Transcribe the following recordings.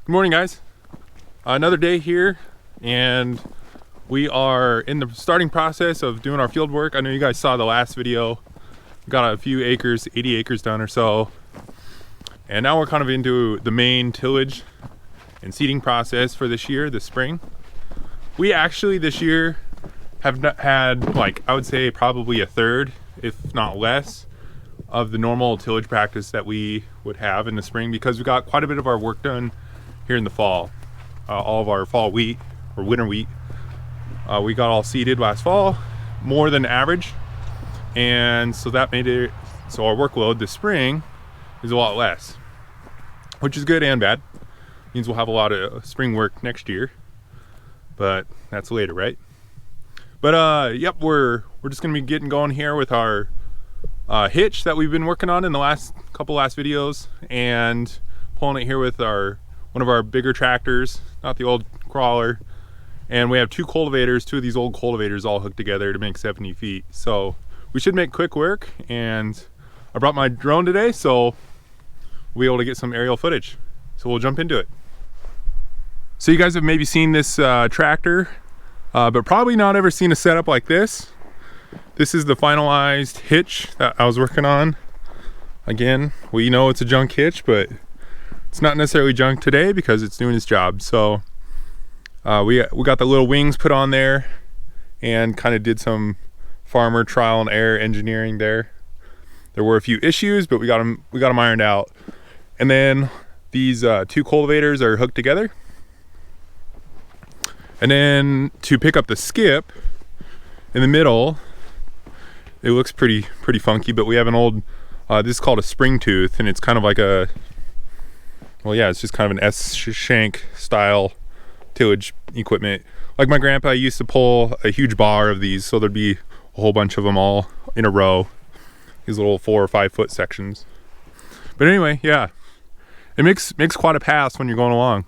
Good morning, guys. Another day here, and we are in the starting process of doing our field work. I know you guys saw the last video. We got a few acres, 80 acres done or so, and now we're kind of into the main tillage and seeding process for this year, this spring. We actually this year have not had, like, I would say probably a third, if not less, of the normal tillage practice that we would have in the spring, because we got quite a bit of our work done here in the fall. All of our fall wheat or winter wheat, we got all seeded last fall, more than average, and so that made it so our workload this spring is a lot less, which is good and bad. Means we'll have a lot of spring work next year, but that's later, right? But yep, we're just gonna be getting going here with our hitch that we've been working on in the last videos, and pulling it here with one of our bigger tractors, not the old crawler. And we have two of these old cultivators all hooked together to make 70 feet. So we should make quick work, and I brought my drone today, so we'll be able to get some aerial footage. So we'll jump into it. So you guys have maybe seen this tractor, but probably not ever seen a setup like this. This is the finalized hitch that I was working on. Again, we know it's a junk hitch, but it's not necessarily junk today because it's doing its job. So we got the little wings put on there and kind of did some farmer trial and error engineering there. There were a few issues, but we got them ironed out. And then these two cultivators are hooked together. And then to pick up the skip in the middle, it looks pretty funky, but we have an old this is called a spring tooth, and it's kind of like it's just kind of an S-shank style tillage equipment. Like my grandpa used to pull a huge bar of these, so there'd be a whole bunch of them all in a row, these little 4 or 5 foot sections. But anyway, yeah, it makes quite a pass when you're going along.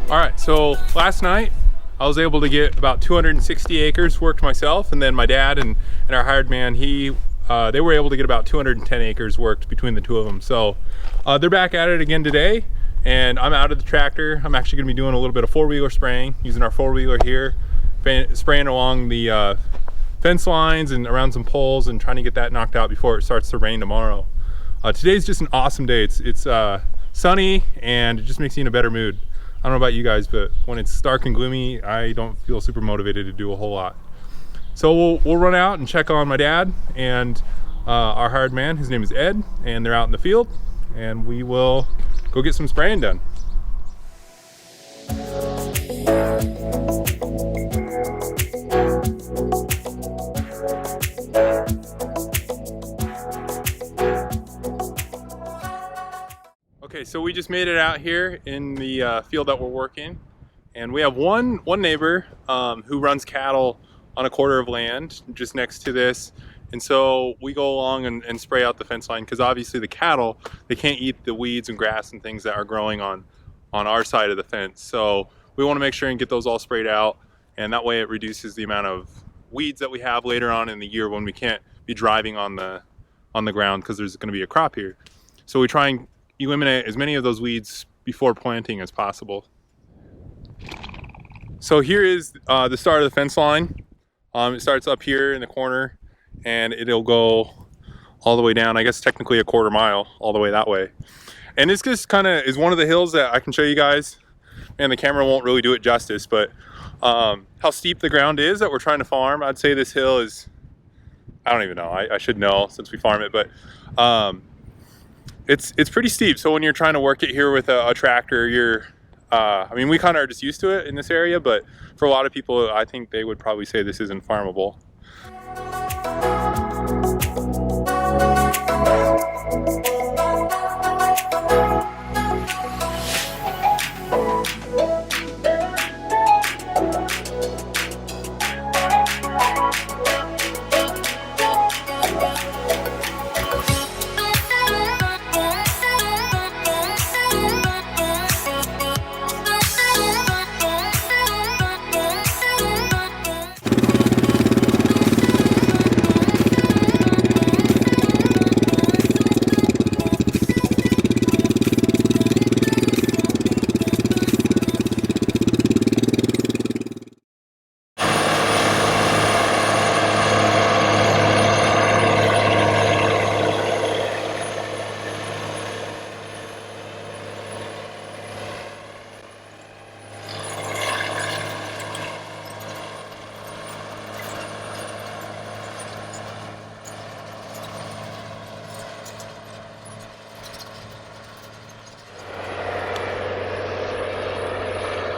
All right, so last night I was able to get about 260 acres worked myself, and then my dad and our hired man, they were able to get about 210 acres worked between the two of them. So they're back at it again today, and I'm out of the tractor. I'm actually gonna be doing a little bit of four-wheeler spraying, using our four-wheeler here, spraying along the fence lines and around some poles, and trying to get that knocked out before it starts to rain tomorrow. Today's just an awesome day. It's sunny, and it just makes you in a better mood. I don't know about you guys, but when it's dark and gloomy, I don't feel super motivated to do a whole lot. So we'll run out and check on my dad and our hired man. His name is Ed, and they're out in the field, and we will go get some spraying done. Okay, so we just made it out here in the field that we're working, and we have one neighbor who runs cattle on a quarter of land just next to this. And so we go along and spray out the fence line, because obviously the cattle, they can't eat the weeds and grass and things that are growing on our side of the fence. So we want to make sure and get those all sprayed out, and that way it reduces the amount of weeds that we have later on in the year when we can't be driving on the ground because there's going to be a crop here. So we try and eliminate as many of those weeds before planting as possible. So here is the start of the fence line. It starts up here in the corner, and it'll go all the way down, I guess technically a quarter mile all the way that way. And this just kind of is one of the hills that I can show you guys, and the camera won't really do it justice, but how steep the ground is that we're trying to farm. I'd say this hill is, I don't even know, I should know since we farm it, but it's pretty steep. So when you're trying to work it here with a tractor, you're I mean, we kind of are just used to it in this area, but for a lot of people, I think they would probably say this isn't farmable.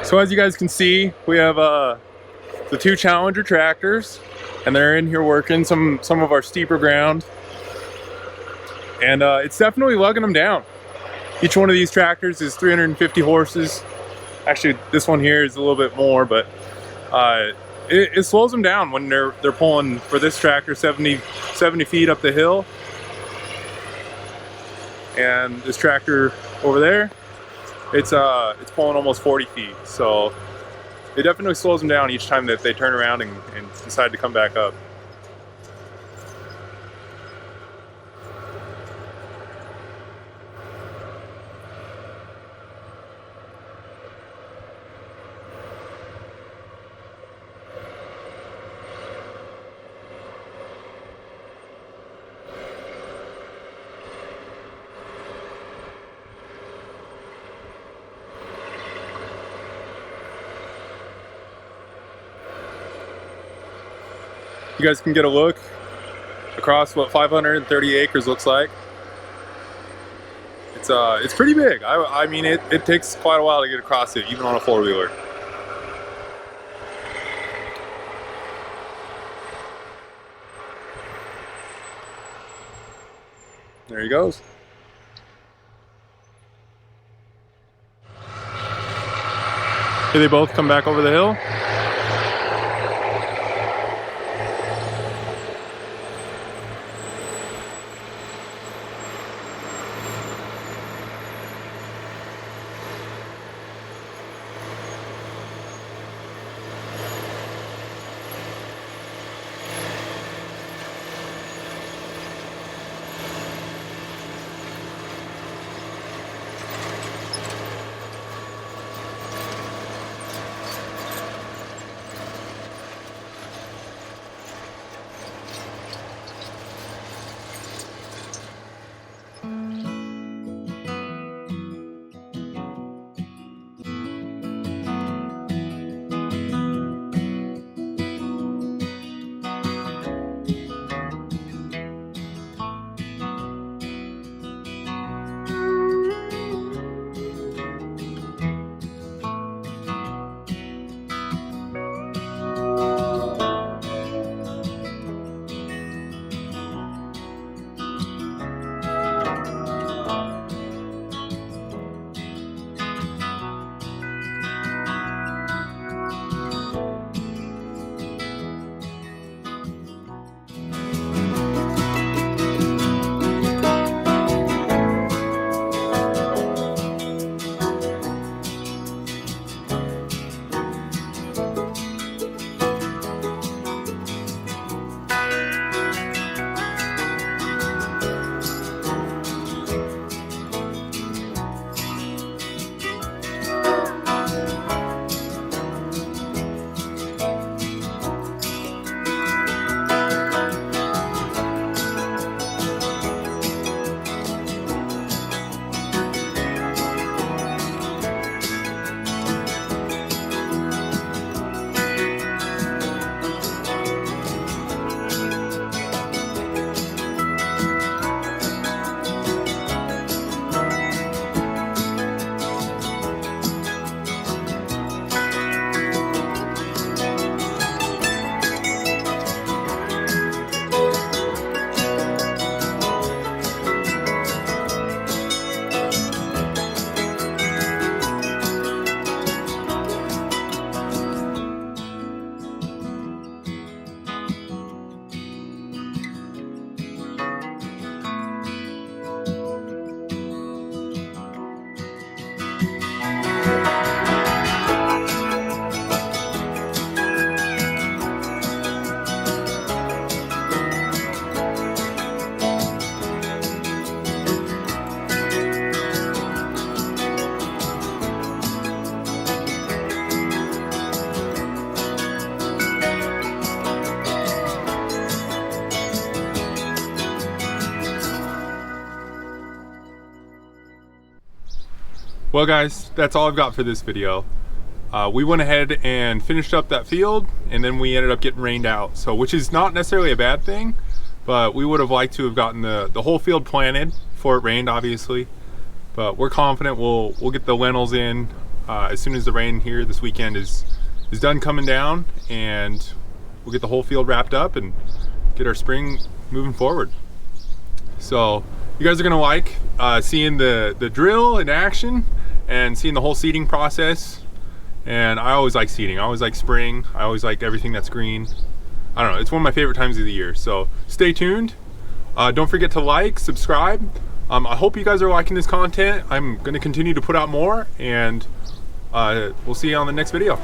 So as you guys can see, we have the two Challenger tractors, and they're in here working some of our steeper ground, and it's definitely lugging them down. Each one of these tractors is 350 horses. Actually, this one here is a little bit more, but it slows them down when they're pulling, for this tractor, 70 feet up the hill, and this tractor over there, it's pulling almost 40 feet. So it definitely slows them down each time that they turn around and decide to come back up. You guys can get a look across what 530 acres looks like. It's pretty big. I mean, it takes quite a while to get across it, even on a four-wheeler. There he goes. Did they both come back over the hill? Well guys, that's all I've got for this video. We went ahead and finished up that field, and then we ended up getting rained out. So, which is not necessarily a bad thing, but we would have liked to have gotten the whole field planted before it rained, obviously. But we're confident we'll get the lentils in as soon as the rain here this weekend is done coming down, and we'll get the whole field wrapped up and get our spring moving forward. So you guys are gonna like seeing the drill in action and seeing the whole seeding process. And I always like seeding. I always like spring. I always like everything that's green. I don't know, it's one of my favorite times of the year. So stay tuned. Don't forget to like, subscribe. I hope you guys are liking this content. I'm gonna continue to put out more, and we'll see you on the next video.